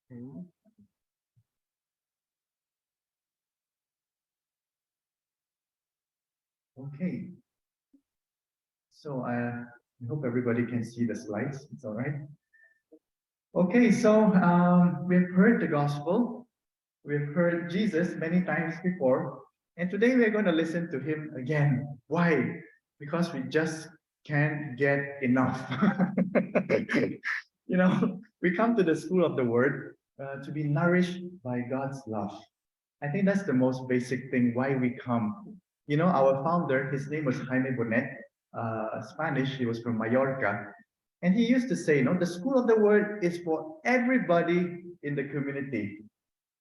Okay. Okay. So I hope everybody can see the slides. It's all right. Okay, so we've heard the gospel. We've heard Jesus many times before. And today we're going to listen to him again. Why? Because we just can't get enough. We come to the school of the word to be nourished by God's love. I think that's the most basic thing why we come. Our founder, his name was Jaime Bonet, Spanish, he was from Mallorca. And he used to say, the school of the word is for everybody in the community,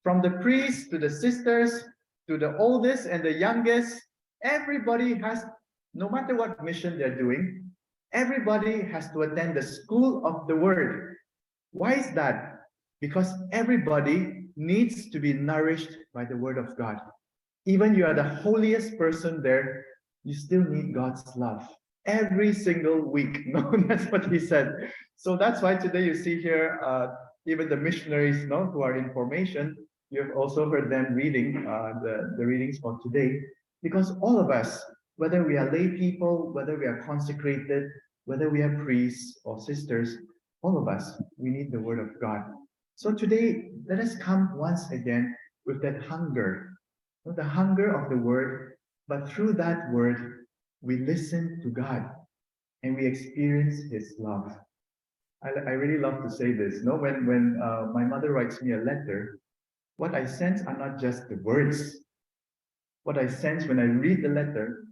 from the priests to the sisters to the oldest and the youngest. Everybody has, no matter what mission they're doing, everybody has to attend the school of the word. Why is that? Because everybody needs to be nourished by the word of God. Even you are the holiest person there, you still need God's love every single week. No, that's what he said. So that's why today you see here, even the missionaries, who are in formation, you have also heard them reading the readings for today, because all of us, whether we are lay people, whether we are consecrated, whether we are priests or sisters, all of us, we need the word of God. So today, let us come once again with that hunger, the hunger of the word, but through that word, we listen to God and we experience his love. I really love to say this. No, when my mother writes me a letter, what I sense are not just the words. What I sense when I read the letter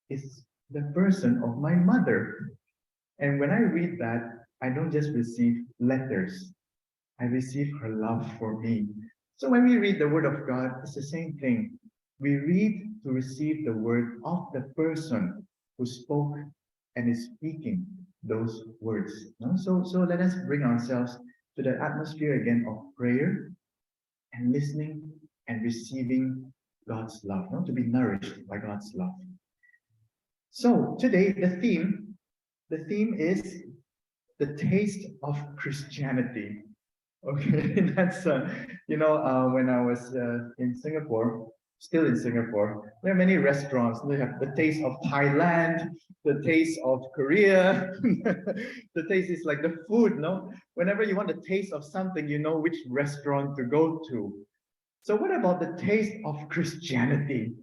is the person of my mother. And when I read that, I don't just receive letters, I receive her love for me. So when we read the word of God, it's the same thing. We read to receive the word of the person who spoke and is speaking those words. No? So let us bring ourselves to the atmosphere again of prayer and listening and receiving God's love, to be nourished by God's love. So today the theme is the taste of Christianity. Okay, that's when I was in Singapore, still in Singapore, there are many restaurants. We have the taste of Thailand, the taste of Korea. The taste is like the food, no? Whenever you want the taste of something, you know which restaurant to go to. So what about the taste of Christianity?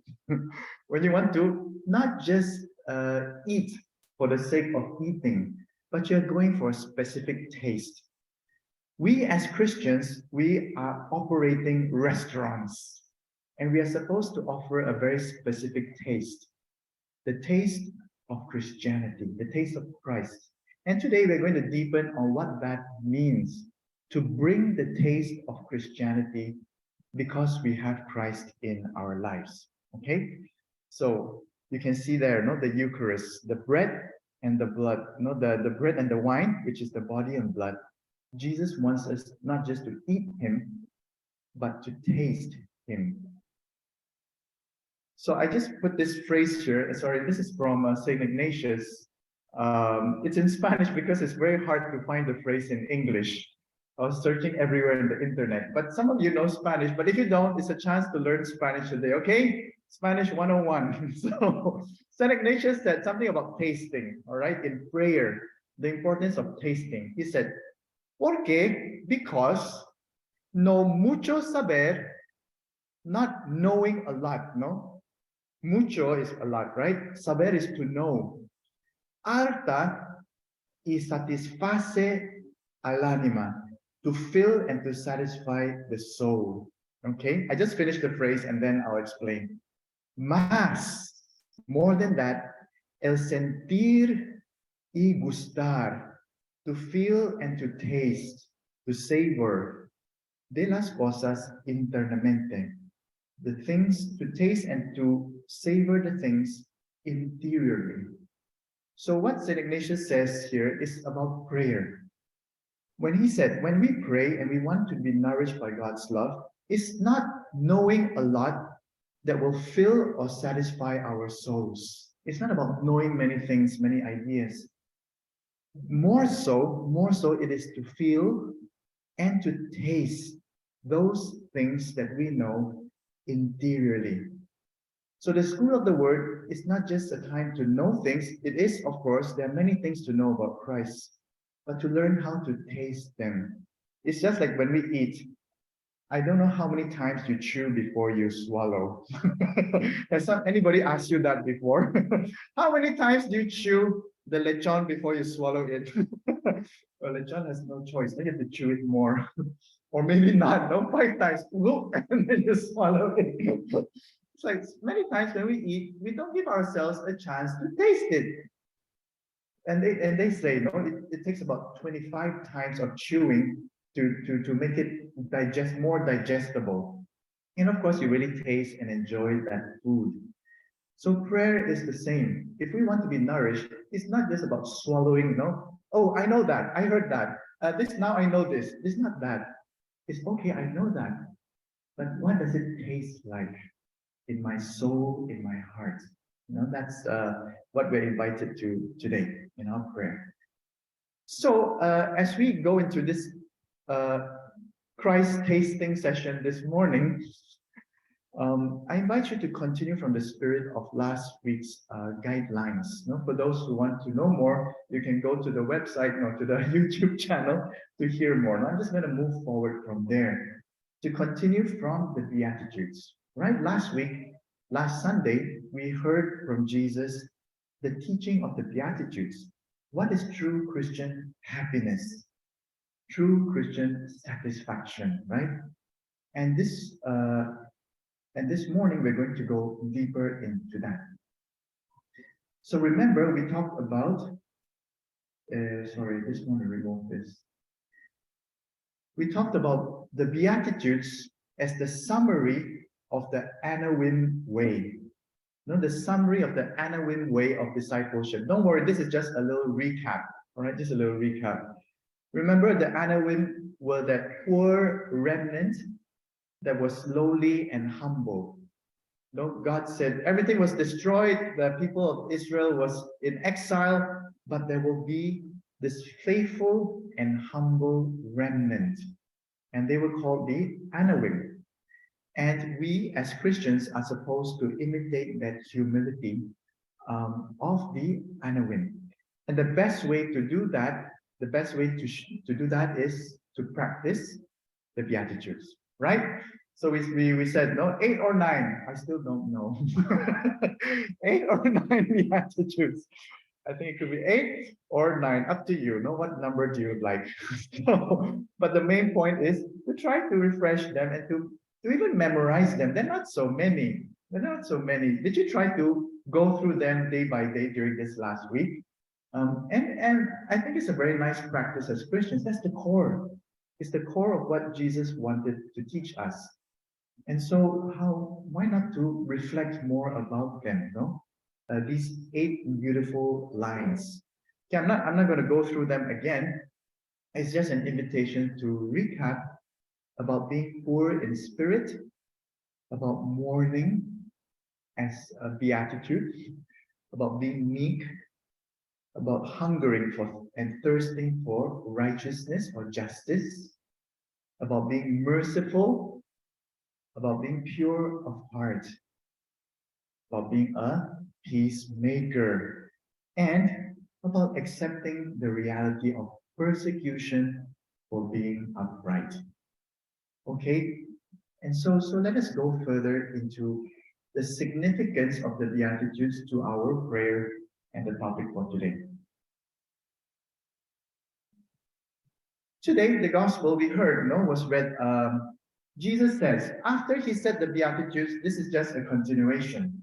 When you want to not just eat for the sake of eating, but you're going for a specific taste. We as Christians, we are operating restaurants and we are supposed to offer a very specific taste, the taste of Christianity, the taste of Christ. And today we're going to deepen on what that means to bring the taste of Christianity because we have Christ in our lives. Okay? So you can see there, the Eucharist, the bread and the blood, the bread and the wine, which is the body and blood. Jesus wants us not just to eat him, but to taste him. So I just put this phrase here. Sorry, this is from St. Ignatius. It's in Spanish because it's very hard to find the phrase in English. I was searching everywhere in the internet, but some of you know Spanish. But if you don't, it's a chance to learn Spanish today, okay? Spanish 101. So St. Ignatius said something about tasting, all right, in prayer, the importance of tasting. He said, ¿Por qué? Because no mucho saber, not knowing a lot, no? Mucho is a lot, right? Saber is to know. Harta y satisface al ánima, to fill and to satisfy the soul. Okay, I just finished the phrase and then I'll explain. Más, more than that, el sentir y gustar, to feel and to taste, to savor de las cosas internamente, the things, to taste and to savor the things interiorly. So what St. Ignatius says here is about prayer. When he said, when we pray and we want to be nourished by God's love, it's not knowing a lot that will fill or satisfy our souls. It's not about knowing many things, many ideas. More so, it is to feel and to taste those things that we know interiorly. So the school of the word is not just a time to know things. It is, of course, there are many things to know about Christ, but to learn how to taste them. It's just like when we eat. I don't know how many times you chew before you swallow. Has anybody asked you that before? How many times do you chew the lechon before you swallow it? Well, lechon has no choice. Then you have to chew it more. Or maybe not, no, 5 times, look, and then you swallow it. It's like many times when we eat, we don't give ourselves a chance to taste it. And they say, no, it takes about 25 times of chewing to make it more digestible. And of course, you really taste and enjoy that food. So prayer is the same. If we want to be nourished, it's not just about swallowing, no. Oh, I know that. I heard that. This now I know this. It's not that. It's okay, I know that. But what does it taste like in my soul, in my heart? That's what we're invited to today in our prayer. So as we go into this Christ tasting session this morning, I invite you to continue from the spirit of last week's guidelines. For those who want to know more, you can go to the website, to the YouTube channel to hear more. Now I'm just going to move forward from there to continue from the Beatitudes. Right? Last Sunday, we heard from Jesus the teaching of the Beatitudes. What is true Christian happiness? True Christian satisfaction, right? And this morning we're going to go deeper into that. So remember, we talked about. This one, remove this. We talked about the Beatitudes as the summary of the Anawim way. The summary of the Anawim way of discipleship. Don't worry, this is just a little recap. All right, just a little recap. Remember, the Anawim were that poor remnant that was lowly and humble. God said everything was destroyed. The people of Israel was in exile, but there will be this faithful and humble remnant. And they were called the Anawim. And we as Christians are supposed to imitate that humility of the Anawim. And the best way to do that, is to practice the Beatitudes, right? So we said, no, 8 or 9. I still don't know. 8 or 9 Beatitudes. I think it could be 8 or 9, up to you. What number do you like? But the main point is to try to refresh them and to even memorize them. They're not so many. Did you try to go through them day by day during this last week? And I think it's a very nice practice as Christians. That's the core. It's the core of what Jesus wanted to teach us. And so why not to reflect more about them, these 8 beautiful lines. Okay, I'm not going to go through them again. It's just an invitation to recap about being poor in spirit, about mourning as a beatitude, about being meek, about hungering for and thirsting for righteousness or justice, about being merciful, about being pure of heart, about being a peacemaker, and about accepting the reality of persecution for being upright. Okay, and so let us go further into the significance of the Beatitudes to our prayer and the topic for today. Today, the gospel we heard, was read. Jesus says, after he said the Beatitudes, this is just a continuation.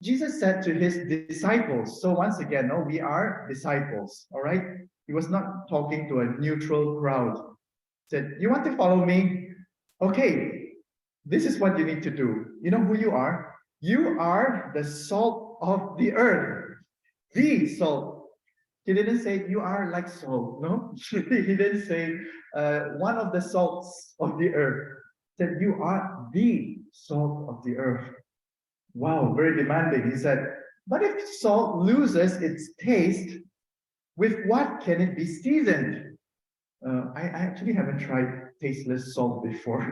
Jesus said to his disciples, so once again, we are disciples, all right? He was not talking to a neutral crowd. He said, you want to follow me? Okay, this is what you need to do. You know who you are? You are the salt of the earth. The salt. He didn't say you are like salt, no? He didn't say one of the salts of the earth. He said you are the salt of the earth. Wow, very demanding. He said, but if salt loses its taste, with what can it be seasoned? I actually haven't tried tasteless salt before.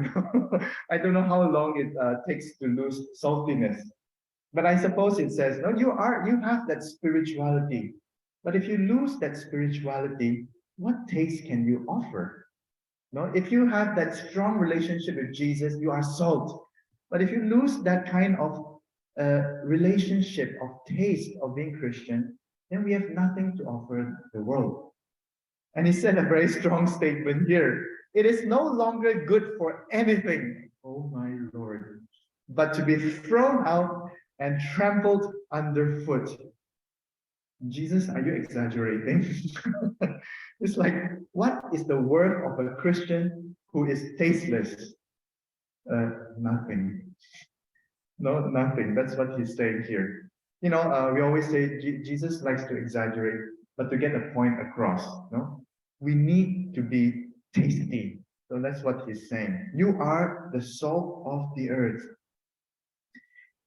I don't know how long it takes to lose saltiness. But I suppose it says, no, you have that spirituality. But if you lose that spirituality, what taste can you offer? No, if you have that strong relationship with Jesus, you are salt. But if you lose that kind of relationship of taste of being Christian, then we have nothing to offer the world. And he said a very strong statement here. It is no longer good for anything, oh my Lord, but to be thrown out and trampled underfoot. Jesus, are you exaggerating? It's like, what is the worth of a Christian who is tasteless? Nothing. No, nothing. That's what he's saying here. We always say Jesus likes to exaggerate, but to get a point across, no, we need to be tasty. So that's what he's saying. You are the salt of the earth.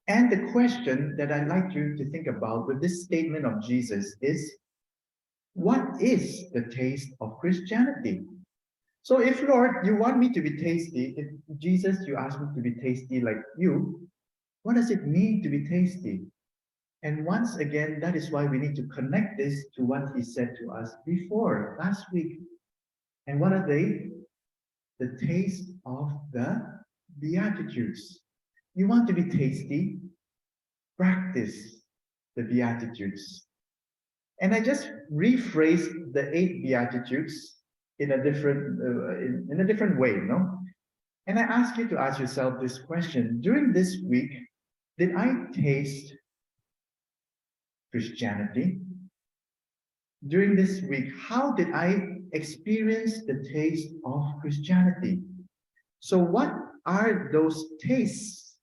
And the question that I'd like you to think about with this statement of Jesus is, what is the taste of Christianity? So if, Lord, you want me to be tasty, if Jesus, you ask me to be tasty like you, what does it mean to be tasty? And once again, that is why we need to connect this to what he said to us before, last week. And what are they? The taste of the Beatitudes. You want to be tasty? Practice the Beatitudes. And I just rephrased the 8 Beatitudes in a different way, no? And I ask you to ask yourself this question. During this week, did I taste Christianity? During this week, how did I experience the taste of Christianity? So what are those tastes?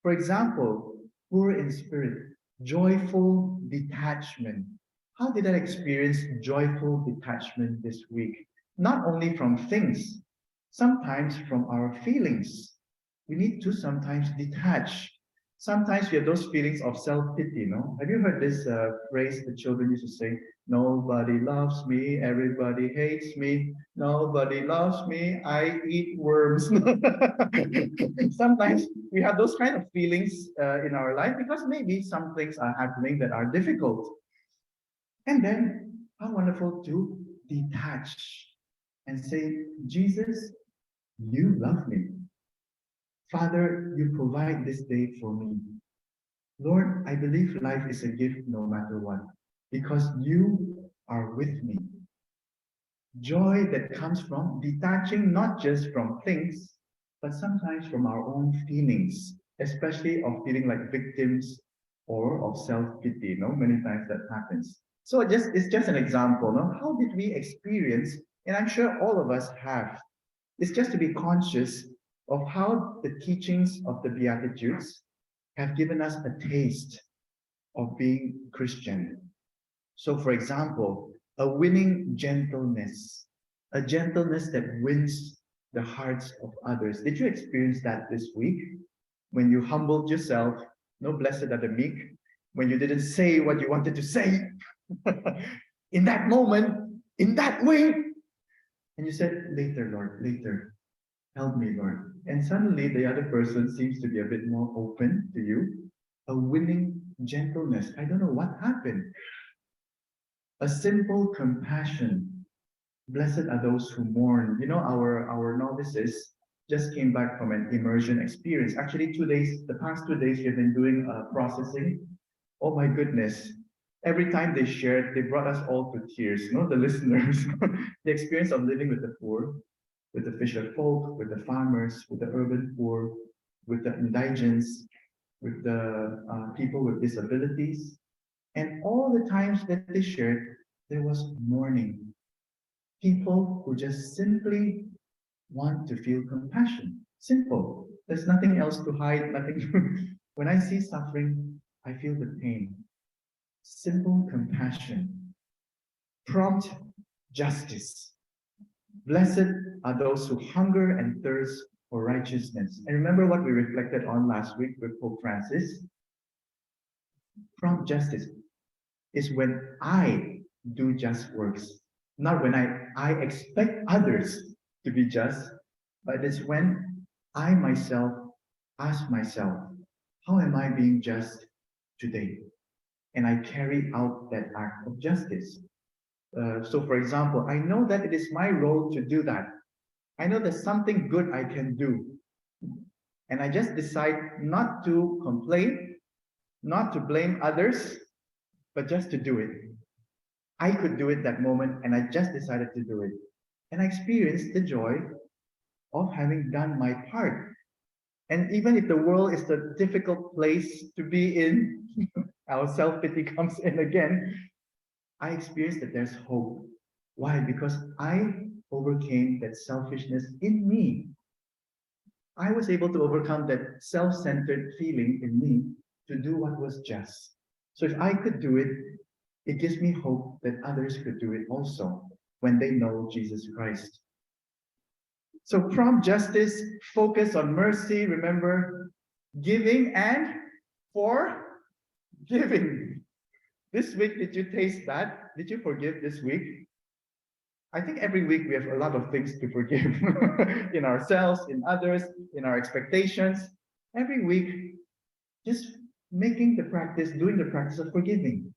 For example, poor in spirit, joyful detachment. How did I experience joyful detachment this week? Not only from things, sometimes from our feelings. We need to sometimes detach. Sometimes we have those feelings of self-pity, no? Have you heard this phrase the children used to say? Nobody loves me, everybody hates me. Nobody loves me, I eat worms. Sometimes we have those kind of feelings in our life because maybe some things are happening that are difficult. And then, how wonderful to detach and say, Jesus, you love me. Father, you provide this day for me. Lord, I believe life is a gift no matter what, because you are with me. Joy that comes from detaching not just from things, but sometimes from our own feelings, especially of feeling like victims or of self-pity. No, many times that happens. So it's just an example. No, how did we experience? And I'm sure all of us have. It's just to be conscious of how the teachings of the Beatitudes have given us a taste of being Christian. So, for example, a winning gentleness, a gentleness that wins the hearts of others. Did you experience that this week? When you humbled yourself, no, blessed are the meek, when you didn't say what you wanted to say, in that moment, in that way, and you said, later, Lord, later, help me, Lord. And suddenly the other person seems to be a bit more open to you. A winning gentleness. I don't know what happened. A simple compassion. Blessed are those who mourn. Our novices just came back from an immersion experience. Actually, the past 2 days, we've been doing processing. Oh my goodness. Every time they shared, they brought us all to tears, the listeners. The experience of living with the poor, with the fisher folk, with the farmers, with the urban poor, with the indigents, with the people with disabilities. And all the times that they shared, there was mourning. People who just simply want to feel compassion. Simple. There's nothing else to hide, nothing. When I see suffering, I feel the pain. Simple compassion. Prompt justice. Blessed are those who hunger and thirst for righteousness. And remember what we reflected on last week with Pope Francis? Prompt justice is when I do just works, not when I expect others to be just, But it's when I myself ask myself, how am I being just today? And I carry out that act of justice. So, for example, I know that it is my role to do that. I know there's something good I can do. And I just decide not to complain, not to blame others, but just to do it. I could do it that moment, and I just decided to do it. And I experienced the joy of having done my part. And even if the world is a difficult place to be in, our self pity comes in again. I experienced that there's hope. Why? Because I overcame that selfishness in me. I was able to overcome that self centered feeling in me to do what was just. So if I could do it, it gives me hope that others could do it also when they know Jesus Christ. So prompt justice, focus on mercy, remember, giving and forgiving. This week, did you taste that? Did you forgive this week? I think every week we have a lot of things to forgive in ourselves, in others, in our expectations. Every week, just making the practice, doing the practice of forgiving.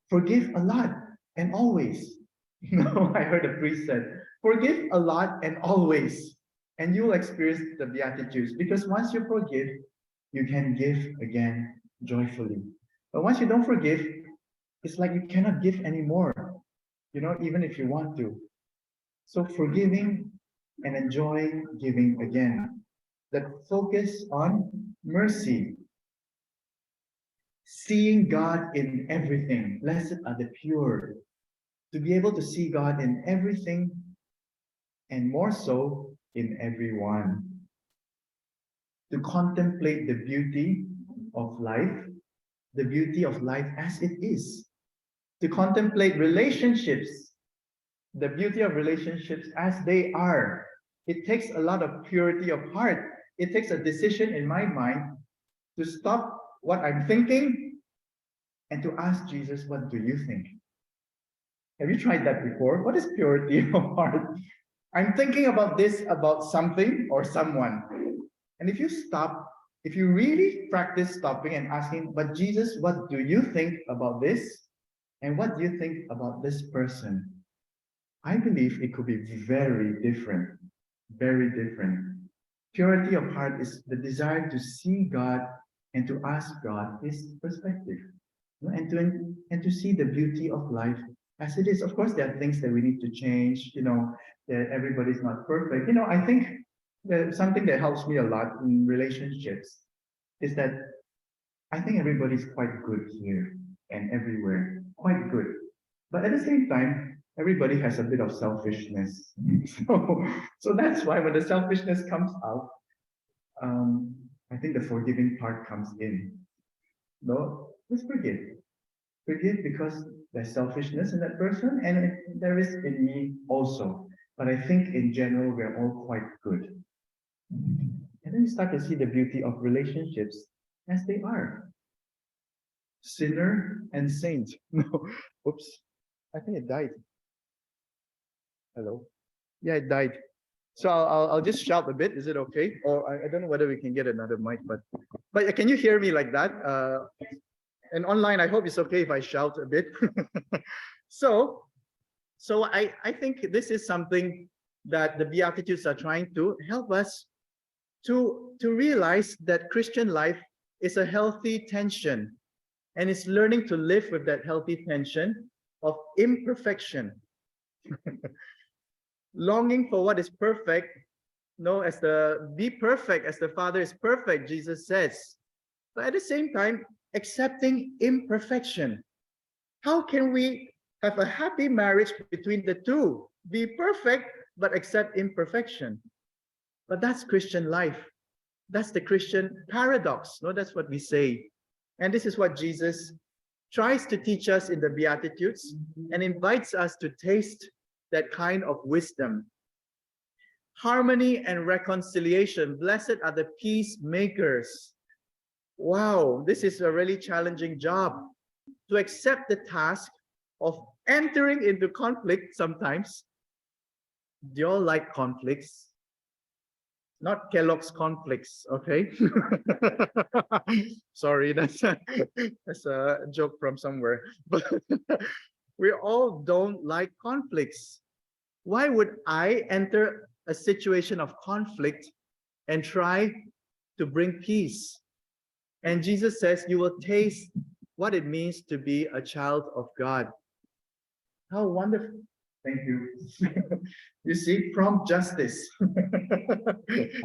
Forgive a lot and always. No, I heard a priest said, forgive a lot and always, and you will experience the Beatitudes. Because once you forgive, you can give again joyfully. But once you don't forgive, it's like you cannot give anymore, even if you want to. So forgiving and enjoying giving again. That focus on mercy, seeing God in everything. Blessed are the pure. To be able to see God in everything and more so in everyone. To contemplate the beauty of life as it is. To contemplate relationships, the beauty of relationships as they are. It takes a lot of purity of heart. It takes a decision in my mind to stop what I'm thinking and to ask Jesus, what do you think? Have you tried that before? What is purity of heart? I'm thinking about this, about something or someone. And if you really practice stopping and asking, but Jesus, what do you think about this? And what do you think about this person? I believe it could be very different, very different. Purity of heart is the desire to see God and to ask God his perspective, and to see the beauty of life as it is. Of course, there are things that we need to change, that everybody's not perfect. I think that something that helps me a lot in relationships is that I think everybody's quite good here and everywhere, quite good. But at the same time, everybody has a bit of selfishness. So that's why when the selfishness comes out, um, I think the forgiving part comes in. No, just forgive. Forgive because there's selfishness in that person and there is in me also. But I think in general, we're all quite good. And then you start to see the beauty of relationships as they are. Sinner and saint. No, oops. I think it died. Hello. Yeah, it died. So I'll just shout a bit. Is it okay? Or I don't know whether we can get another mic, but can you hear me like that? And online, I hope it's okay if I shout a bit. so I think this is something that the Beatitudes are trying to help us to realize that Christian life is a healthy tension, and it's learning to live with that healthy tension of imperfection. Longing for what is perfect, be perfect as the Father is perfect, Jesus says. But at the same time, accepting imperfection. How can we have a happy marriage between the two? Be perfect, but accept imperfection. But that's Christian life. That's the Christian paradox. No, that's what we say. And this is what Jesus tries to teach us in the Beatitudes and invites us to taste that kind of wisdom. Harmony and reconciliation. Blessed are the peacemakers. Wow, this is a really challenging job, to accept the task of entering into conflict sometimes. Do you all like conflicts? not Kellogg's cornflakes, okay? Sorry, that's a joke from somewhere. But we all don't like conflicts. Why would I enter a situation of conflict and try to bring peace? And Jesus says, you will taste what it means to be a child of God. How wonderful. Thank you. You see, prompt justice.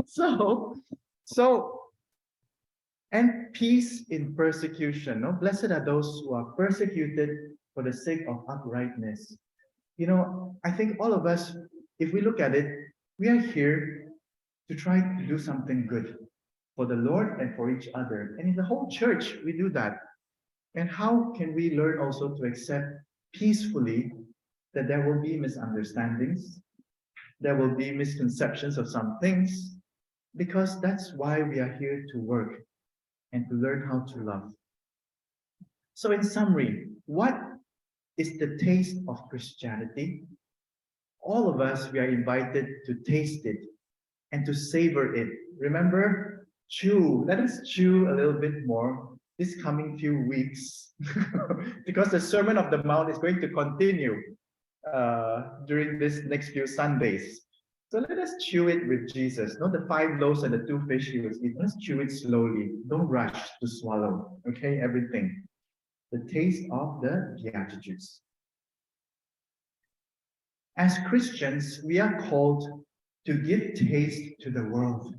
so, so, and peace in persecution. No? Blessed are those who are persecuted for the sake of uprightness. You know, I think all of us, if we look at it, we are here to try to do something good for the Lord and for each other. And in the whole church, we do that. And how can we learn also to accept peacefully that there will be misunderstandings, there will be misconceptions of some things, because that's why we are here to work and to learn how to love. So, in summary, what is the taste of Christianity? All of us, we are invited to taste it and to savor it. Remember, chew. Let us chew a little bit more this coming few weeks because the Sermon of the Mount is going to continue during this next few Sundays. So let us chew it with Jesus. Not the 5 loaves and the 2 fish he was eating. Let's chew it slowly. Don't rush to swallow. Okay, everything. The taste of the Beatitudes. As Christians, we are called to give taste to the world.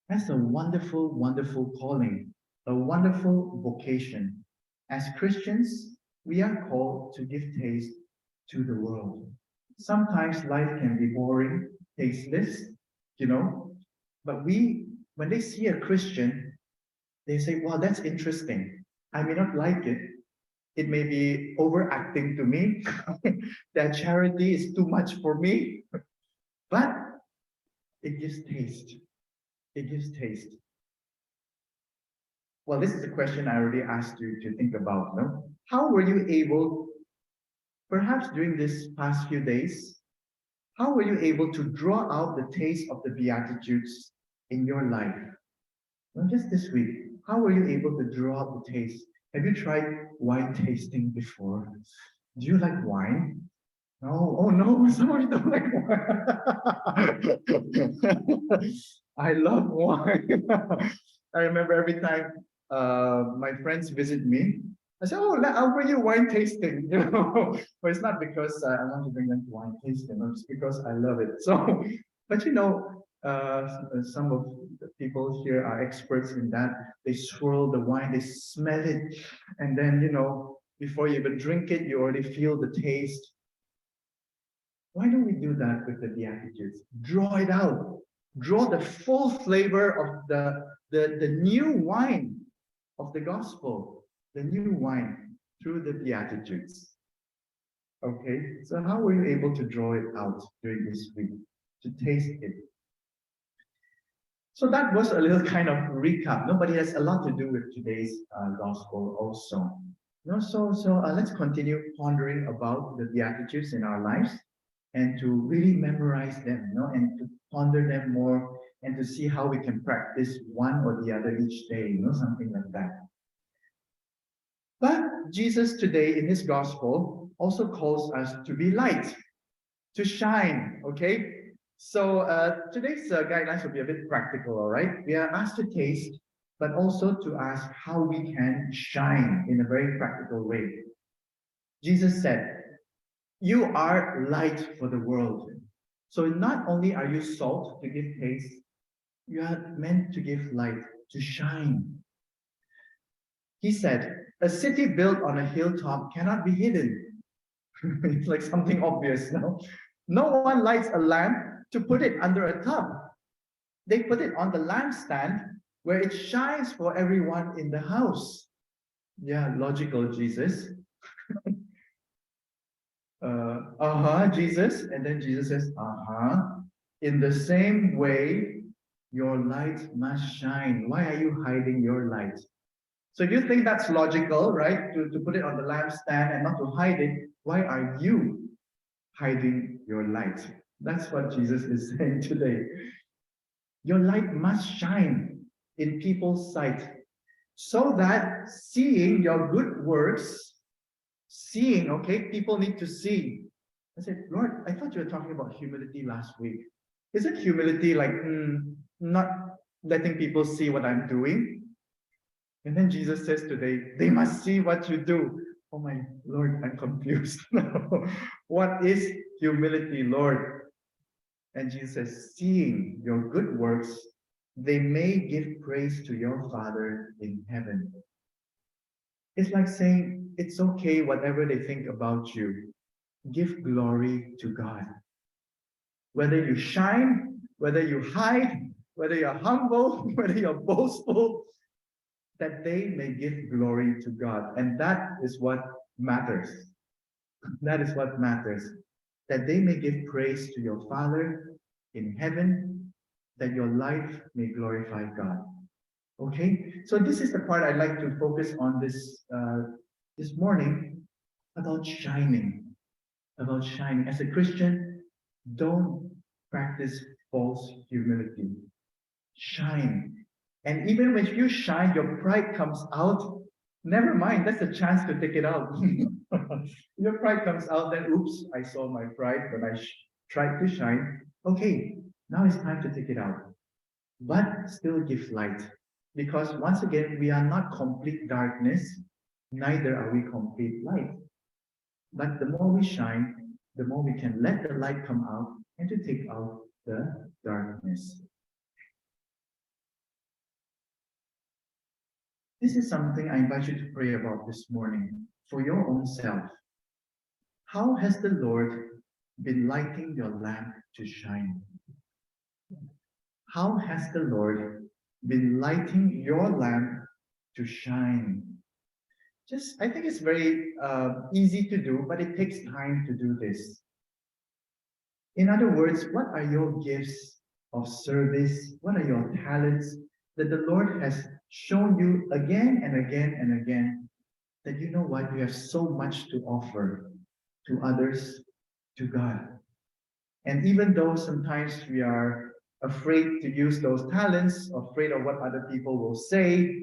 That's a wonderful, wonderful calling, a wonderful vocation. As Christians, we are called to give taste to the world. Sometimes life can be boring, tasteless, you know, but when they see a Christian, they say, wow, that's interesting. I may not like it. It may be overacting to me. That charity is too much for me, but it gives taste. It gives taste. Well, this is a question I already asked you to think about. No? How were you able, perhaps during this past few days, how were you able to draw out the taste of the Beatitudes in your life? Not just this week. How were you able to draw out the taste? Have you tried wine tasting before? Do you like wine? No, oh no, somebody don't like wine. I love wine. I remember every time my friends visit me, I say, "Oh, I'll bring you wine tasting." You know, but it's not because I want to bring them to wine tasting. It's because I love it. So, but you know, some of the people here are experts in that. They swirl the wine, they smell it, and then you know, before you even drink it, you already feel the taste. Why don't we do that with the Beatitudes? Draw it out. Draw the full flavor of the new wine of the gospel, the new wine through the Beatitudes. Okay, so how were you able to draw it out during this week, to taste it? So that was a little kind of recap, no? But it has a lot to do with today's gospel also. No, so let's continue pondering about the Beatitudes in our lives and to really memorize them, you know, and to ponder them more and to see how we can practice one or the other each day, you know, something like that. But Jesus today in his gospel also calls us to be light, to shine, okay? So today's guidelines will be a bit practical, all right? We are asked to taste, but also to ask how we can shine in a very practical way. Jesus said, you are light for the world. So not only are you salt to give taste, you are meant to give light, to shine. He said, a city built on a hilltop cannot be hidden. It's like something obvious, no? No one lights a lamp to put it under a tub. They put it on the lampstand where it shines for everyone in the house. Yeah, logical, Jesus. Jesus. And then Jesus says, in the same way, your light must shine. Why are you hiding your light? So if you think that's logical, right, to put it on the lampstand and not to hide it, why are you hiding your light? That's what Jesus is saying today. Your light must shine in people's sight, so that seeing your good works, seeing, okay, people need to see. I said, Lord, I thought you were talking about humility last week. Isn't humility like not letting people see what I'm doing? And then Jesus says today, they must see what you do. Oh my Lord, I'm confused. What is humility, Lord? And Jesus says, seeing your good works, they may give praise to your Father in heaven. It's like saying, it's okay, whatever they think about you. Give glory to God. Whether you shine, whether you hide, whether you're humble, whether you're boastful, that they may give glory to God. And that is what matters. That is what matters. That they may give praise to your Father in heaven, that your life may glorify God. Okay? So this is the part I'd like to focus on this morning, about shining. About shining. As a Christian, don't practice false humility. Shine. And even when you shine, your pride comes out. Never mind, that's a chance to take it out. Your pride comes out, then oops, I saw my pride when I tried to shine. Okay, now it's time to take it out. But still give light. Because once again, we are not complete darkness, neither are we complete light. But the more we shine, the more we can let the light come out and to take out the darkness. This is something I invite you to pray about this morning for your own self. How has the Lord been lighting your lamp to shine? How has the Lord been lighting your lamp to shine? I think it's very easy to do, but it takes time to do this. In other words, what are your gifts of service? What are your talents that the Lord has shown you again and again and again, that you know what, you have so much to offer to others, to God. And even though sometimes we are afraid to use those talents, afraid of what other people will say,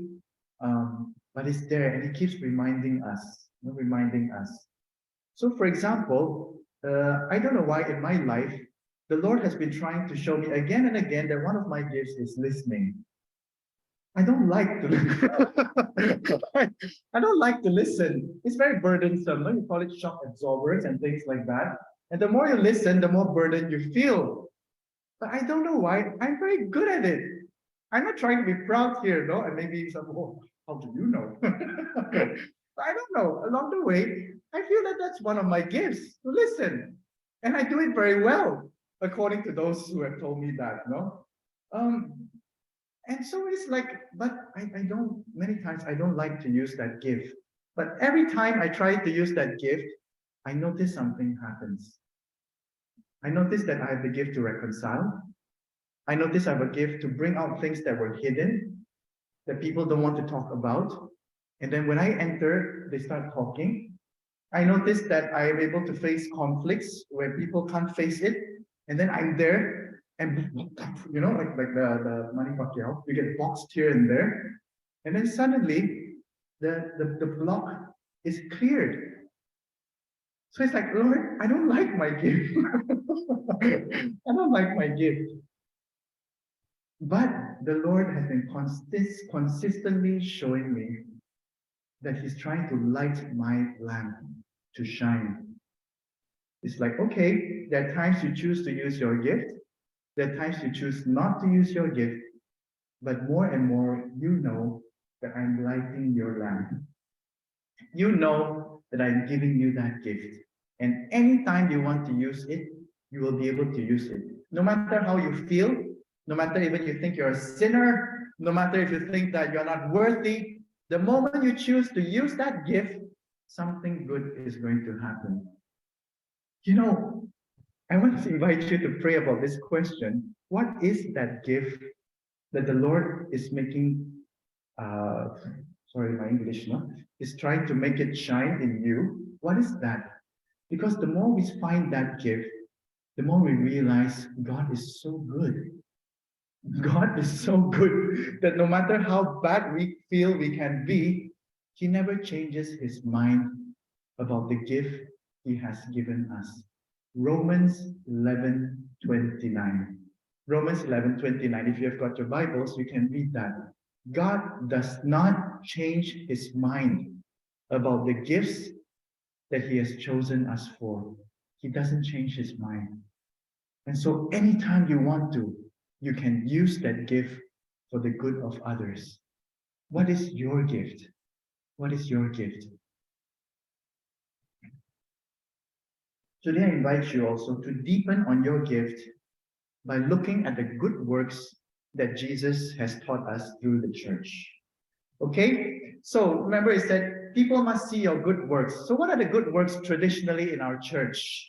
but it's there and it keeps reminding us, reminding us. So for example, I don't know why in my life, the Lord has been trying to show me again and again that one of my gifts is listening. I don't like to I don't like to listen. It's very burdensome. You call it shock absorbers and things like that. And the more you listen, the more burdened you feel. But I don't know why. I'm very good at it. I'm not trying to be proud here, no? And maybe some, oh, how do you know? But I don't know. Along the way, I feel that that's one of my gifts, to listen. And I do it very well, according to those who have told me that, no? And so it's like, but I don't, many times I don't like to use that gift. But every time I try to use that gift, I notice something happens. I notice that I have the gift to reconcile. I notice I have a gift to bring out things that were hidden, that people don't want to talk about. And then when I enter, they start talking. I notice that I am able to face conflicts where people can't face it. And then I'm there and, you know, like the Manny Pacquiao, you get boxed here and there. And then suddenly the block is cleared. So it's like, Lord, I don't like my gift. I don't like my gift. But the Lord has been consistently showing me that He's trying to light my lamp to shine. It's like, okay, there are times you choose to use your gift. There are times you choose not to use your gift. But more and more, you know that I'm lighting your lamp. You know that I'm giving you that gift. And anytime you want to use it, you will be able to use it. No matter how you feel, no matter even you think you're a sinner, no matter if you think that you're not worthy, the moment you choose to use that gift, something good is going to happen. You know, I want to invite you to pray about this question. What is that gift that the Lord is making, sorry, my English, no? Is trying to make it shine in you? What is that? Because the more we find that gift, the more we realize God is so good. God is so good that no matter how bad we feel we can be, He never changes His mind about the gift He has given us. Romans 11:29. Romans 11:29. If you have got your Bibles, you can read that. God does not change His mind about the gifts that He has chosen us for. He doesn't change His mind. And so anytime you want to, you can use that gift for the good of others. What is your gift? What is your gift? Today I invite you also to deepen on your gift by looking at the good works that Jesus has taught us through the church. Okay? So remember, it said people must see your good works. So what are the good works traditionally in our church?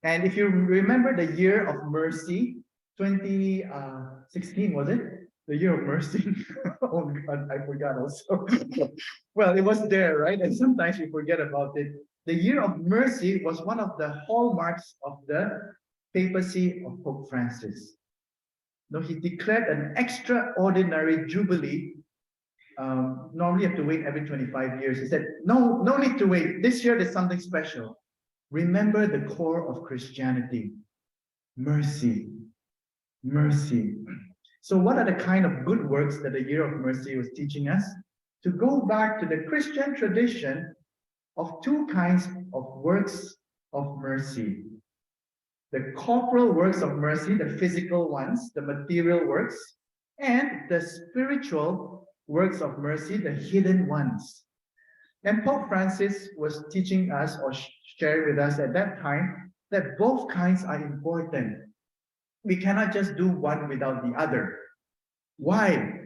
And if you remember the year of mercy, 2016, was it? The year of mercy. Oh God, I forgot also. Well, it was there, right? And sometimes we forget about it. The year of mercy was one of the hallmarks of the papacy of Pope Francis. No, he declared an extraordinary jubilee. Normally you have to wait every 25 years. He said, no need to wait. This year there's something special. Remember the core of Christianity, mercy, mercy. So what are the kind of good works that the year of mercy was teaching us? To go back to the Christian tradition of two kinds of works of mercy. The corporal works of mercy, the physical ones, the material works, and the spiritual works of mercy, the hidden ones. And Pope Francis was teaching us or sharing with us at that time that both kinds are important. We cannot just do one without the other. Why?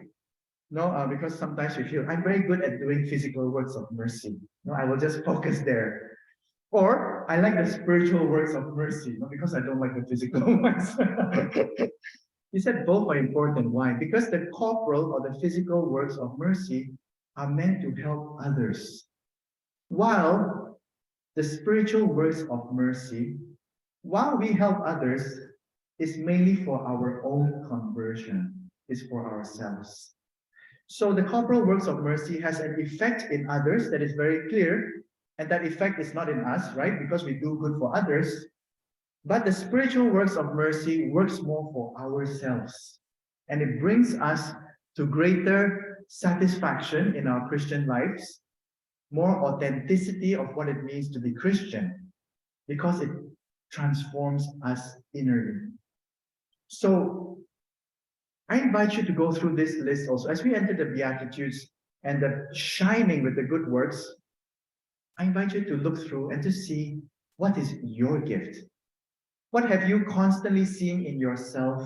No, because sometimes we feel I'm very good at doing physical works of mercy. No, I will just focus there. Or I like the spiritual works of mercy, not because I don't like the physical ones. He said both are important. Why? Because the corporal or the physical works of mercy are meant to help others, while the spiritual works of mercy, while we help others, is mainly for our own conversion, is for ourselves. So the corporal works of mercy has an effect in others that is very clear, and that effect is not in us, right? Because we do good for others. But the spiritual works of mercy works more for ourselves, and it brings us to greater satisfaction in our Christian lives, more authenticity of what it means to be Christian, because it transforms us innerly. So I invite you to go through this list also. As we enter the Beatitudes and the shining with the good works, I invite you to look through and to see what is your gift. What have you constantly seen in yourself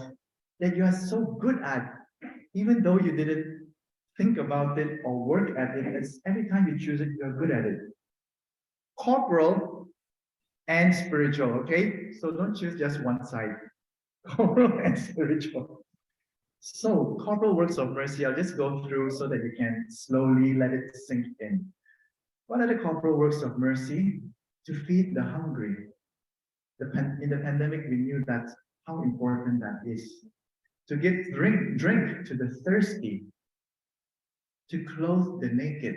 that you are so good at, even though you didn't think about it or work at it? It's every time you choose it, you're good at it. Corporal and spiritual, okay? So don't choose just one side. Corporal and spiritual. So, corporal works of mercy, I'll just go through so that you can slowly let it sink in. What are the corporal works of mercy? To feed the hungry. In the pandemic, we knew that how important that is. To give drink to the thirsty. To clothe the naked.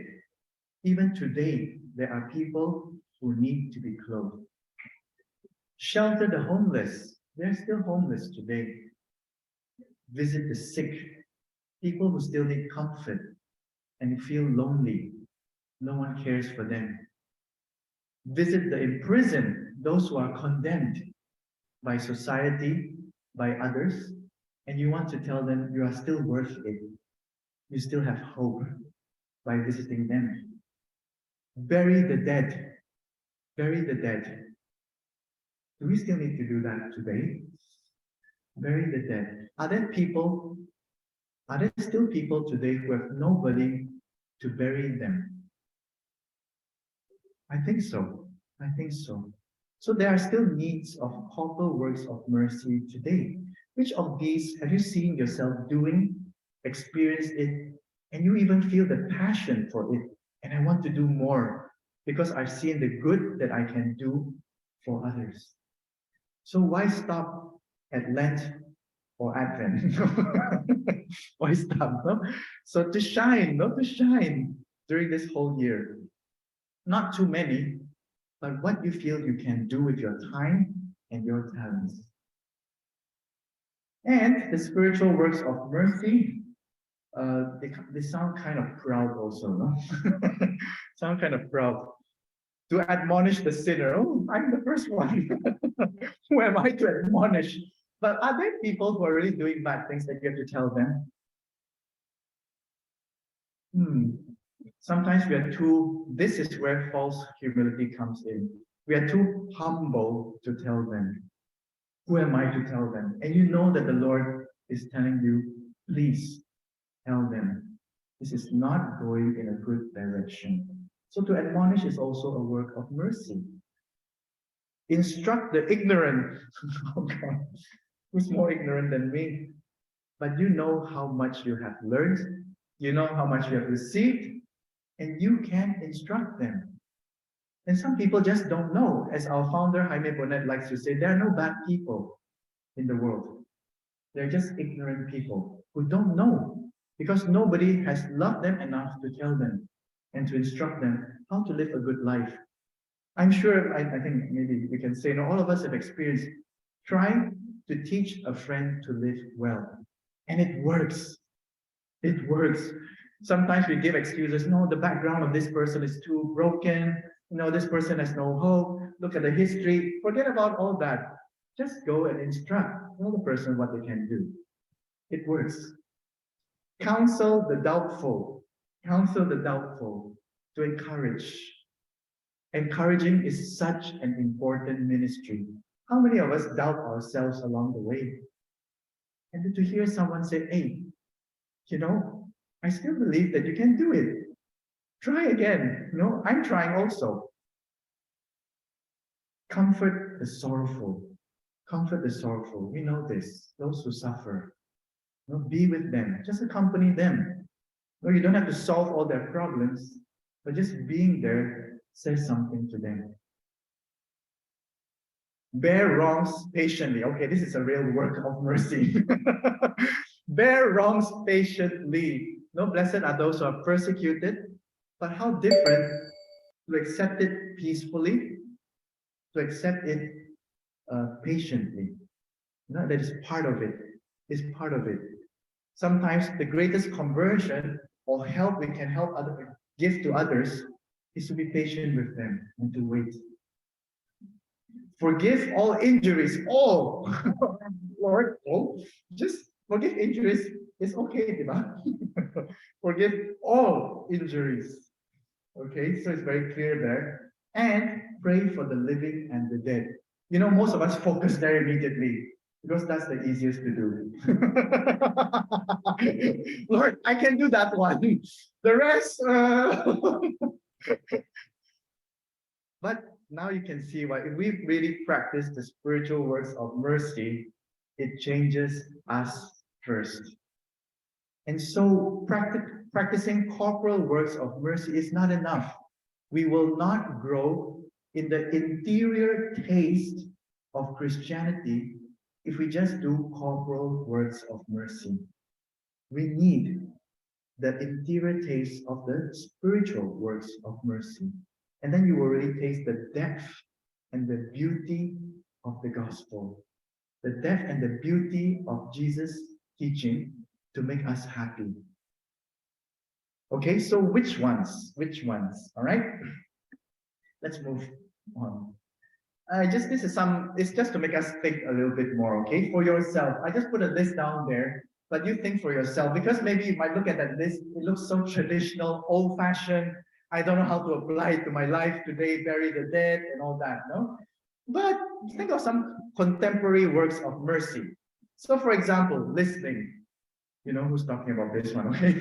Even today, there are people who need to be clothed. Shelter the homeless. They're still homeless today. Visit the sick. People who still need comfort and feel lonely. No one cares for them. Visit the imprisoned, those who are condemned by society, by others, and you want to tell them you are still worth it. You still have hope by visiting them. Bury the dead. Bury the dead. Do we still need to do that today? Bury the dead. Are there still people today who have nobody to bury them? I think so. I think so. So there are still needs of corporal works of mercy today. Which of these have you seen yourself doing, experienced it, and you even feel the passion for it? And I want to do more because I've seen the good that I can do for others. So why stop at Lent or Advent or stuff. No? So to shine, not to shine during this whole year. Not too many, but what you feel you can do with your time and your talents. And the spiritual works of mercy, they sound kind of proud also, no? Sound kind of proud. To admonish the sinner. Oh, I'm the first one. Who am I to admonish? But are there people who are really doing bad things that you have to tell them? Sometimes we are too, this is where false humility comes in. We are too humble to tell them. Who am I to tell them? And you know that the Lord is telling you, please tell them. This is not going in a good direction. So to admonish is also a work of mercy. Instruct the ignorant. Oh God, who's more ignorant than me? But you know how much you have learned, you know how much you have received, and you can instruct them. And some people just don't know. As our founder, Jaime Bonet, likes to say, there are no bad people in the world. They're just ignorant people who don't know because nobody has loved them enough to tell them and to instruct them how to live a good life. I'm sure, I think maybe we can say, you know, all of us have experienced trying to teach a friend to live well. And it works. It works. Sometimes we give excuses. No, the background of this person is too broken. You know, this person has no hope. Look at the history. Forget about all that. Just go and instruct. Tell the person what they can do. It works. Counsel the doubtful. Counsel the doubtful to encourage. Encouraging is such an important ministry. How many of us doubt ourselves along the way? And then to hear someone say, hey, you know, I still believe that you can do it. Try again. You know, I'm trying also. Comfort the sorrowful. Comfort the sorrowful. We know this. Those who suffer. You know, be with them. Just accompany them. No, you don't have to solve all their problems, but just being there says something to them. Bear wrongs patiently. Okay, this is a real work of mercy. Bear wrongs patiently. No, blessed are those who are persecuted, but how different to accept it peacefully, to accept it patiently. You know, that is part of it. Is part of it. Sometimes the greatest conversion or help we can give to others is to be patient with them and to wait. Forgive all injuries. All, Lord, all. Just forgive injuries. It's okay, diba? Forgive all injuries. Okay, so it's very clear there. And pray for the living and the dead. You know, most of us focus there immediately because that's the easiest to do. Lord, I can do that one. The rest, But now you can see why if we really practice the spiritual works of mercy, it changes us first. And so practicing corporal works of mercy is not enough. We will not grow in the interior taste of Christianity if we just do corporal works of mercy. We need the interior taste of the spiritual works of mercy. And then you will really taste the depth and the beauty of the gospel, the depth and the beauty of Jesus' teaching to make us happy. Okay, so which ones? Which ones? All right, let's move on. It's just to make us think a little bit more, okay? For yourself, I just put a list down there, but you think for yourself, because maybe you might look at that list, it looks so traditional, old-fashioned, I don't know how to apply it to my life today, bury the dead and all that, no? But think of some contemporary works of mercy. So for example, listening. You know who's talking about this one, okay?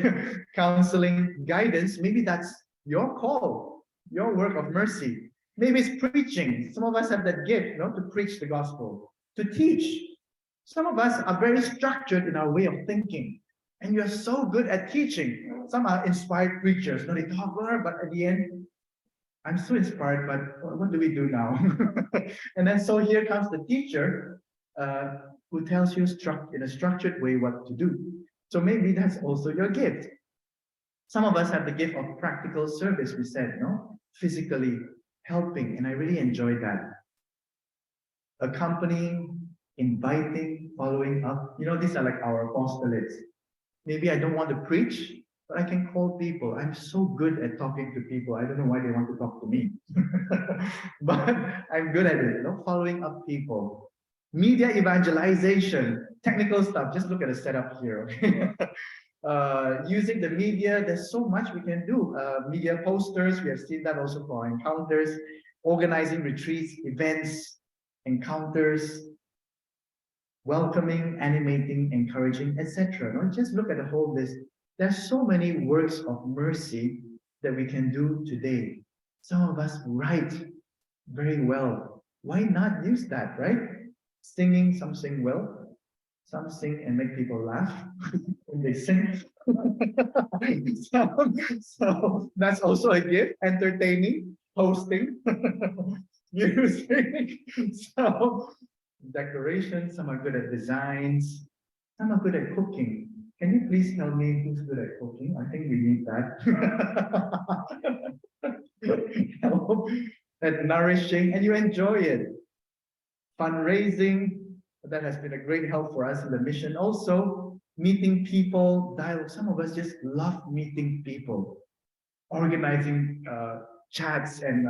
Counseling, guidance, maybe that's your call, your work of mercy. Maybe it's preaching. Some of us have that gift, you know, to preach the gospel, to teach. Some of us are very structured in our way of thinking, and you're so good at teaching. Some are inspired preachers. No, they talk well, but at the end, I'm so inspired, but what do we do now? And then so here comes the teacher uh, who tells you in a structured way what to do. So maybe that's also your gift. Some of us have the gift of practical service, we said, no? Physically helping, and I really enjoy that. Accompanying, inviting, following up. These are like our apostolates. Maybe I don't want to preach, but I can call people. I'm so good at talking to people. I don't know why they want to talk to me, but I'm good at it. Following up people, media evangelization, technical stuff. Just look at the setup here. Okay? Using the media, there's so much we can do. Media posters, we have seen that also for our encounters, organizing retreats, events, encounters, welcoming, animating, encouraging, etc. No? Just look at the whole list. There's so many works of mercy that we can do today. Some of us write very well. Why not use that, right? Singing, some sing well, some sing and make people laugh when they sing. so that's also a gift, entertaining, hosting, music. So decoration, some are good at designs, some are good at cooking. Can you please tell me who's good at cooking? I think we need that. At nourishing, and you enjoy it. Fundraising, that has been a great help for us in the mission. Also, meeting people, dialogue. Some of us just love meeting people, organizing chats, and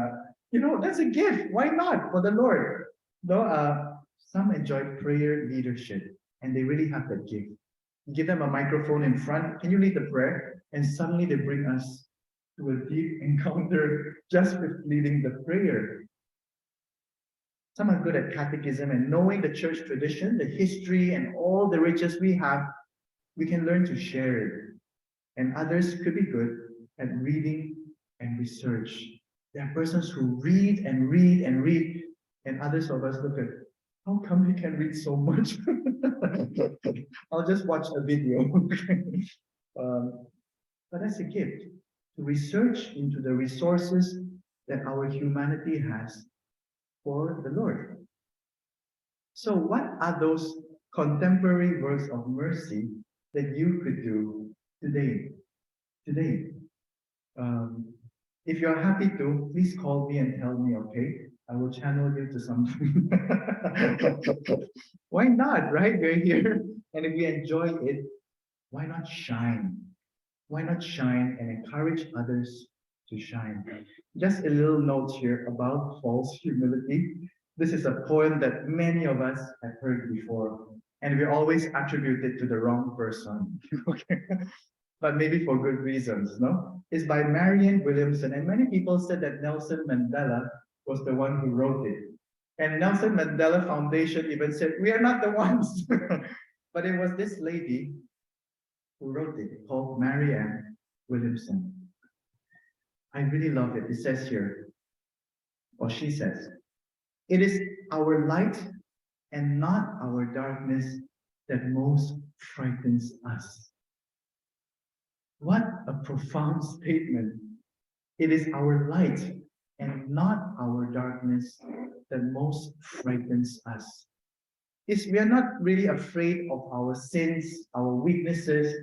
that's a gift. Why not for the Lord? No, some enjoy prayer leadership, and they really have that gift. You give them a microphone in front. Can you lead the prayer? And suddenly they bring us to a deep encounter just with leading the prayer. Some are good at catechism and knowing the church tradition, the history, and all the riches we have, we can learn to share it. And others could be good at reading and research. There are persons who read and read and read, and others of us look at, how come we can read so much? I'll just watch a video. But that's a gift, to research into the resources that our humanity has for the Lord. So what are those contemporary works of mercy that you could do today? If you're happy to, please call me and tell me, okay? I will channel you to something. Why not, right? We're here. And if we enjoy it, why not shine? Why not shine and encourage others to shine? Just a little note here about false humility. This is a poem that many of us have heard before, and we always attribute it to the wrong person. Okay? But maybe for good reasons, no? It's by Marianne Williamson, and many people said that Nelson Mandela was the one who wrote it. And Nelson Mandela Foundation even said, we are not the ones. But it was this lady who wrote it, called Marianne Williamson. I really love it. It says here, or she says, it is our light and not our darkness that most frightens us. What a profound statement. It is our light and not our darkness that most frightens us. We are not really afraid of our sins, our weaknesses,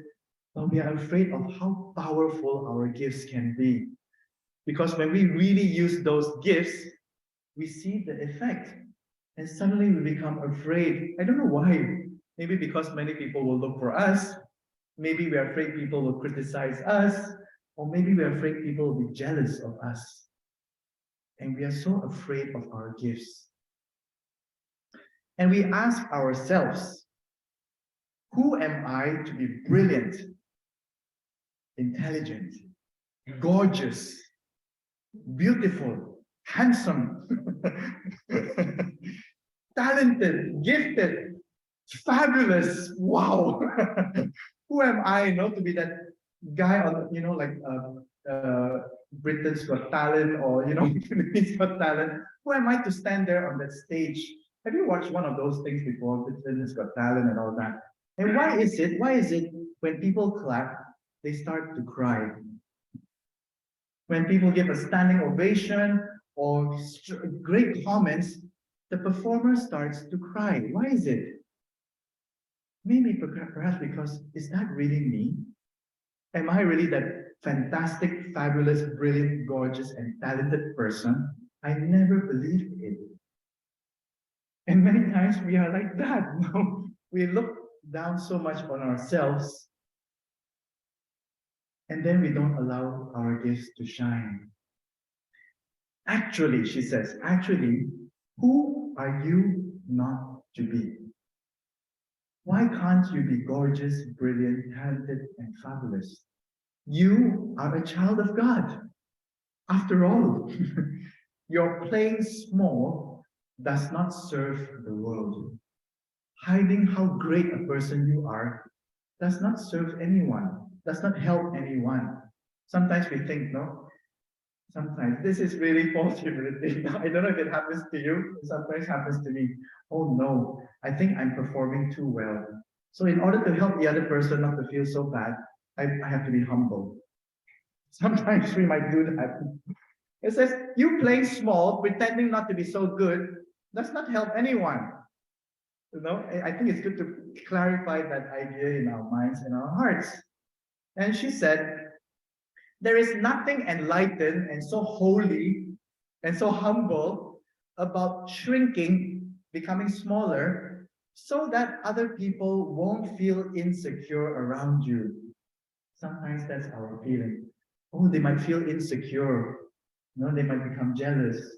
but we are afraid of how powerful our gifts can be. Because when we really use those gifts, we see the effect. And suddenly we become afraid. I don't know why. Maybe because many people will look for us. Maybe we're afraid people will criticize us. Or maybe we're afraid people will be jealous of us. And we are so afraid of our gifts. And we ask ourselves, who am I to be brilliant, intelligent, gorgeous, beautiful, handsome, talented, gifted, fabulous? Wow. Who am I, to be that guy on, like Britain's Got Talent, or Philippines Got Talent? Who am I to stand there on that stage? Have you watched one of those things before, Britain's Got Talent and all that? And why is it when people clap, they start to cry? When people give a standing ovation or great comments, the performer starts to cry. Why is it? Maybe perhaps because, is that really me? Am I really that fantastic, fabulous, brilliant, gorgeous, and talented person? I never believed it. And many times we are like that. No? We look down so much on ourselves, and then we don't allow our gifts to shine. Actually, she says, actually, who are you not to be? Why can't you be gorgeous, brilliant, talented, and fabulous? You are a child of God. After all, your playing small does not serve the world. Hiding how great a person you are does not serve anyone, does not help anyone. Sometimes we think, no, sometimes this is really false humility. I don't know if it happens to you, it sometimes happens to me. Oh no, I think I'm performing too well. So in order to help the other person not to feel so bad, I have to be humble. Sometimes we might do that. It says, you playing small, pretending not to be so good, does not help anyone. You know, I think it's good to clarify that idea in our minds and our hearts. And she said, there is nothing enlightened and so holy and so humble about shrinking, becoming smaller, so that other people won't feel insecure around you. Sometimes that's our feeling. Oh, they might feel insecure. No, they might become jealous.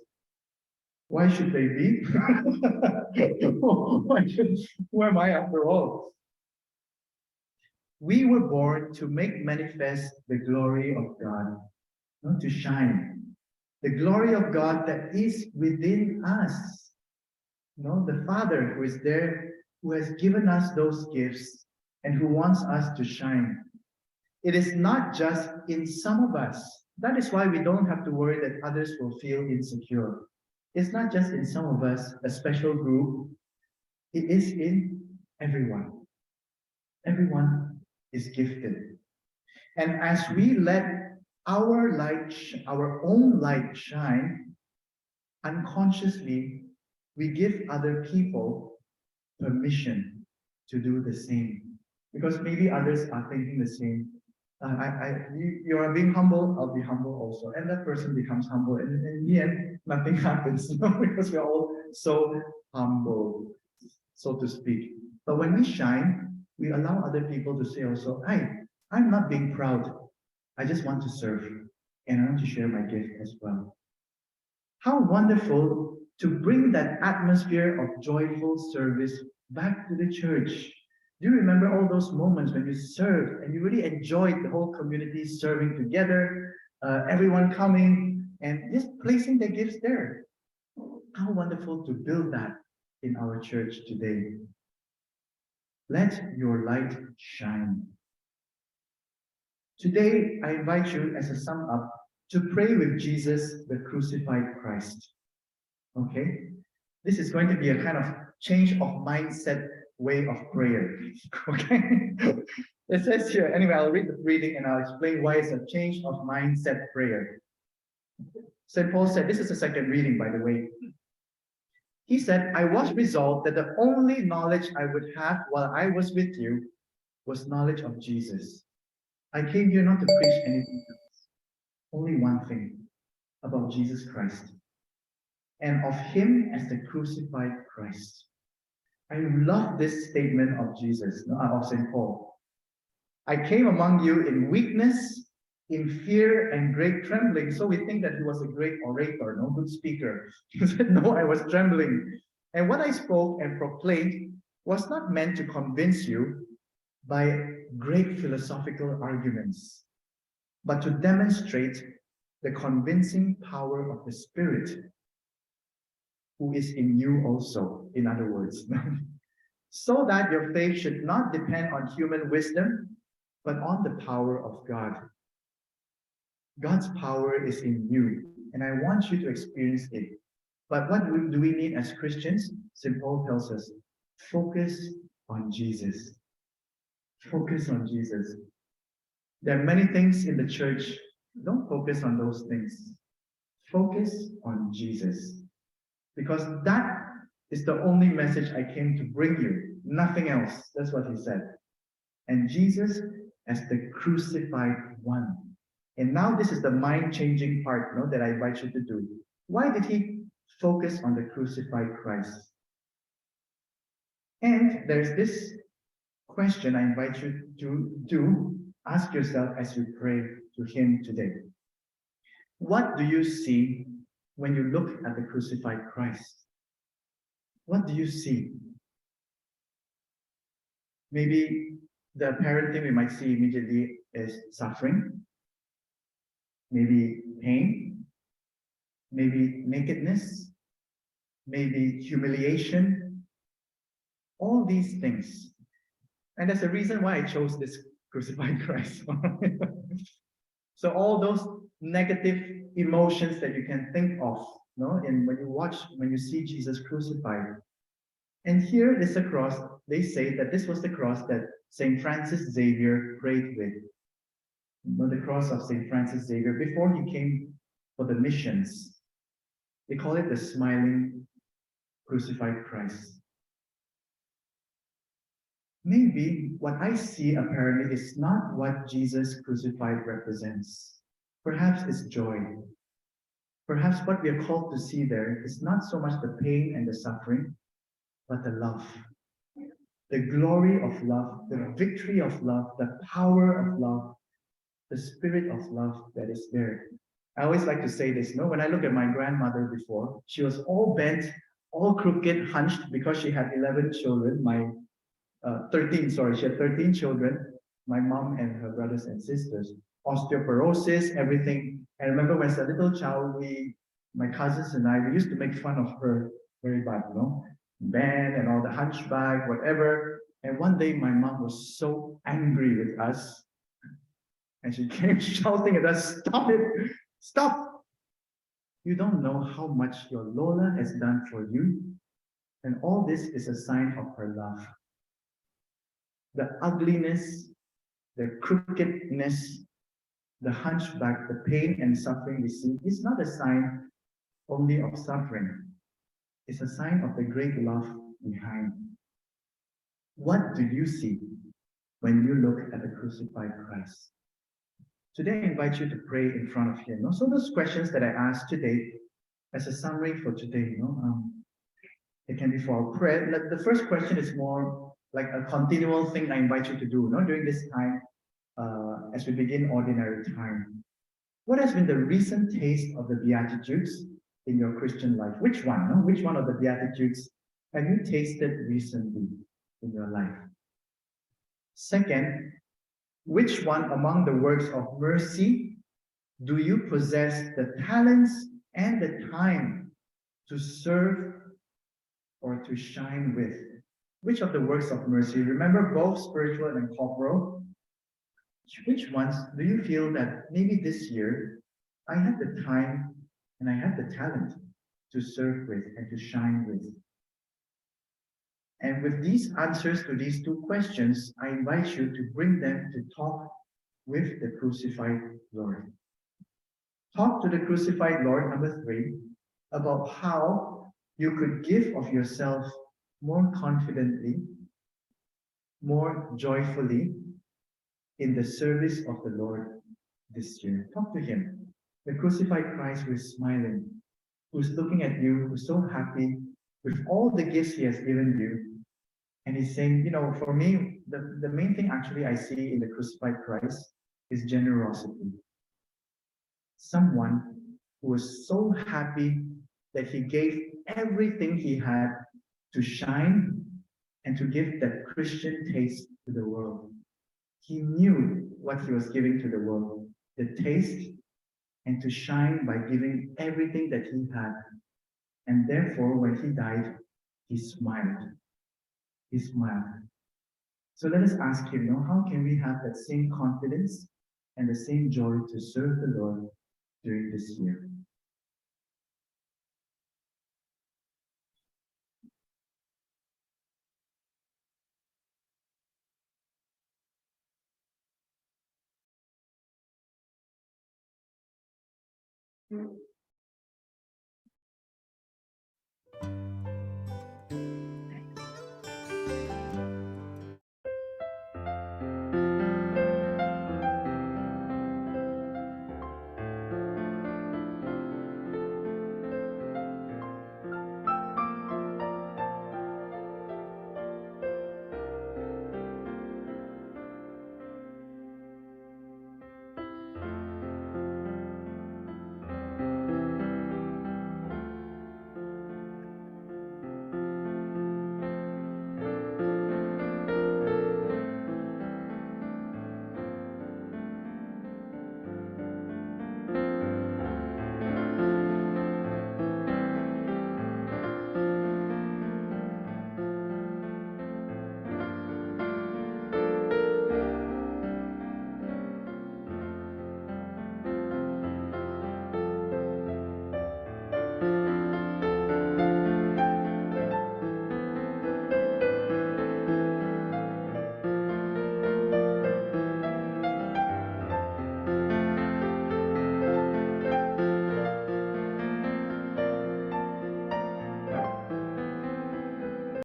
Why should they be? Who am I after all? We were born to make manifest the glory of God, not to shine. The glory of God that is within us. The Father who is there, who has given us those gifts and who wants us to shine. It is not just in some of us. That is why we don't have to worry that others will feel insecure. It's not just in some of us, a special group. It is in everyone. Everyone is gifted. And as we let our light, our own light shine, unconsciously, we give other people permission to do the same. Because maybe others are thinking the same. You are being humble, I'll be humble also. And that person becomes humble. And in the end, nothing happens, because we're all so humble, so to speak. But when we shine, we allow other people to say also, I'm not being proud. I just want to serve. And I want to share my gift as well. How wonderful to bring that atmosphere of joyful service back to the church. Do you remember all those moments when you served and you really enjoyed the whole community serving together, everyone coming and just placing their gifts there? How wonderful to build that in our church today. Let your light shine. Today, I invite you as a sum up to pray with Jesus, the crucified Christ. Okay? This is going to be a kind of change of mindset way of prayer. Okay? It says here, anyway, I'll read the reading and I'll explain why it's a change of mindset prayer. St. Paul said, this is the second reading, by the way. He said, I was resolved that the only knowledge I would have while I was with you was knowledge of Jesus. I came here not to preach anything else, only one thing, about Jesus Christ, and of him as the crucified Christ. I love this statement of Jesus, of St. Paul. I came among you in weakness, in fear and great trembling. So we think that he was a great orator, no good speaker. He said, no, I was trembling. And what I spoke and proclaimed was not meant to convince you by great philosophical arguments, but to demonstrate the convincing power of the Spirit who is in you also, in other words. So that your faith should not depend on human wisdom, but on the power of God. God's power is in you, and I want you to experience it. But what do we need as Christians? St. Paul tells us, focus on Jesus. Focus on Jesus. There are many things in the church. Don't focus on those things. Focus on Jesus. Because that is the only message I came to bring you. Nothing else. That's what he said. And Jesus as the crucified one. And now this is the mind-changing part, that I invite you to do. Why did he focus on the crucified Christ? And there's this question I invite you to do. Ask yourself as you pray to him today. What do you see when you look at the crucified Christ? What do you see? Maybe the apparent thing we might see immediately is suffering, maybe pain, maybe nakedness, maybe humiliation, all these things. And there's a reason why I chose this crucified Christ. So all those negative emotions that you can think of, and when you see Jesus crucified. And here is a cross. They say that this was the cross that Saint Francis Xavier prayed with. The cross of Saint Francis Xavier before he came for the missions. They call it the smiling crucified Christ. Maybe what I see apparently is not what Jesus crucified represents. Perhaps it's joy. Perhaps what we are called to see there is not so much the pain and the suffering, but the love. The glory of love, the victory of love, the power of love, the spirit of love that is there. I always like to say this, when I look at my grandmother before, she was all bent, all crooked, hunched because she had 11 children. 13, sorry, she had 13 children, my mom and her brothers and sisters. Osteoporosis, everything. I remember when I was a little child, my cousins and we used to make fun of her very bad, band and all the hunchback, whatever. And one day my mom was so angry with us. And she came shouting at us, "Stop it! Stop! You don't know how much your Lola has done for you." And all this is a sign of her love. The ugliness, the crookedness, the hunchback, the pain and suffering we see is not a sign only of suffering. It's a sign of the great love behind. What do you see when you look at the crucified Christ? Today, I invite you to pray in front of him. So those questions that I asked today, as a summary for today, it can be for our prayer. The first question is more like a continual thing I invite you to do during this time as we begin ordinary time. What has been the recent taste of the Beatitudes in your Christian life? Which one? Which one of the Beatitudes have you tasted recently in your life? Second, which one among the works of mercy do you possess the talents and the time to serve or to shine with? Which of the works of mercy? Remember both spiritual and corporal. Which ones do you feel that maybe this year I had the time and I had the talent to serve with and to shine with? And with these answers to these two questions, I invite you to bring them to talk with the crucified Lord. Talk to the crucified Lord, number 3, about how you could give of yourself more confidently, more joyfully in the service of the Lord this year. Talk to him. The crucified Christ who is smiling, who's looking at you, who's so happy with all the gifts he has given you. And he's saying, for me, the main thing actually I see in the crucified Christ is generosity. Someone who was so happy that he gave everything he had to shine and to give that Christian taste to the world. He knew what he was giving to the world, the taste, and to shine by giving everything that he had. And therefore, when he died, he smiled. He smiled. So let us ask him, how can we have that same confidence and the same joy to serve the Lord during this year?